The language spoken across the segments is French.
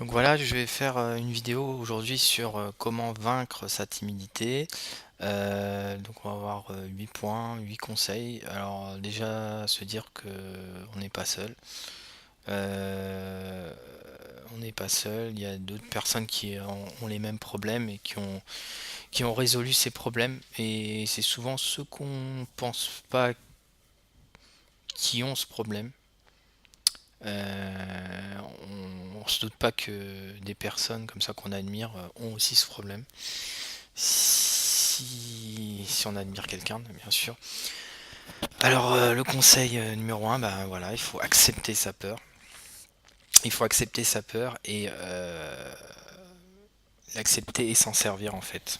Donc voilà, je vais faire une vidéo aujourd'hui sur comment vaincre sa timidité. Donc on va avoir 8 points, 8 conseils. Alors déjà se dire que on n'est pas seul. Euh, on n'est pas seul, il y a d'autres personnes qui ont les mêmes problèmes et qui ont résolu ces problèmes. Et c'est souvent ceux qu'on pense pas qui ont ce problème. On se doute pas que des personnes comme ça qu'on admire ont aussi ce problème. Si on admire quelqu'un, bien sûr. Alors le conseil numéro un, ben voilà, il faut accepter sa peur. Il faut accepter sa peur et l'accepter et s'en servir en fait.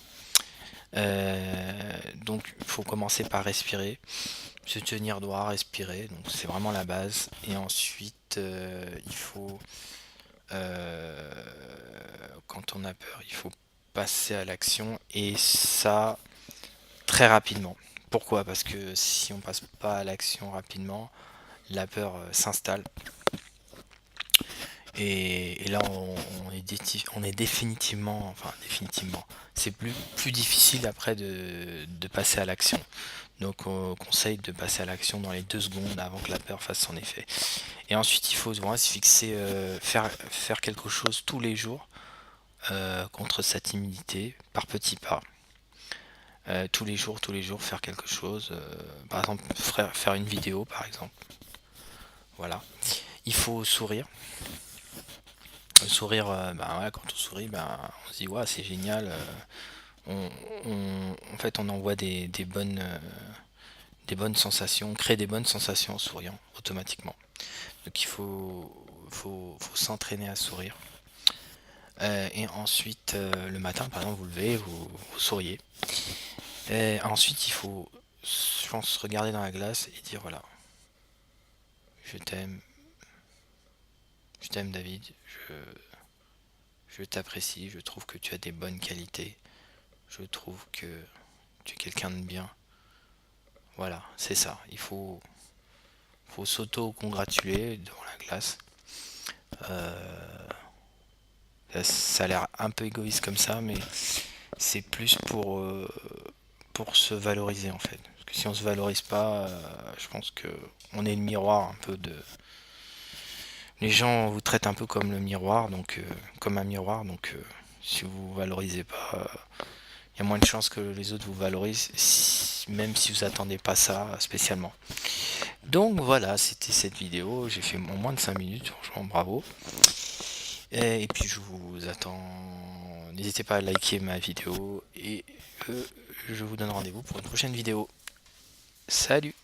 Donc il faut commencer par respirer, se tenir droit, respirer. Donc c'est vraiment la base. Et ensuite il faut Euh, quand on a peur, il faut passer à l'action et ça très rapidement. Pourquoi? Parce que si on passe pas à l'action rapidement, la peur s'installe et là on est définitivement, enfin définitivement, c'est plus difficile après de passer à l'action. Donc on conseille de passer à l'action dans les 2 secondes avant que la peur fasse son effet. Et ensuite il faut vraiment se fixer, faire quelque chose tous les jours contre sa timidité par petits pas. Tous les jours, faire quelque chose. Par exemple, faire une vidéo, par exemple. Voilà. Il faut sourire. Le sourire, ben ouais, quand on sourit, ben, on se dit, ouais, c'est génial. En fait, on envoie des bonnes sensations, on crée des bonnes sensations en souriant, automatiquement. Donc faut s'entraîner à sourire. Et ensuite, le matin, par exemple, vous levez, vous souriez. Et ensuite, il faut, je pense, regarder dans la glace et dire voilà, je t'aime, je t'aime David, je, je t'apprécie, je trouve que tu as des bonnes qualités, je trouve que tu es quelqu'un de bien. Voilà, c'est ça. Faut s'auto-congratuler devant la glace. Ça a l'air un peu égoïste comme ça, mais c'est plus pour se valoriser en fait. Parce que si on se valorise pas, je pense que on est le miroir un peu de, les gens vous traitent un peu comme le miroir, donc comme un miroir, donc si vous valorisez pas, il y a moins de chances que les autres vous valorisent, même si vous attendez pas ça spécialement. Donc voilà, c'était cette vidéo, j'ai fait en moins de 5 minutes, franchement bravo. Et puis je vous attends, n'hésitez pas à liker ma vidéo et je vous donne rendez-vous pour une prochaine vidéo. Salut!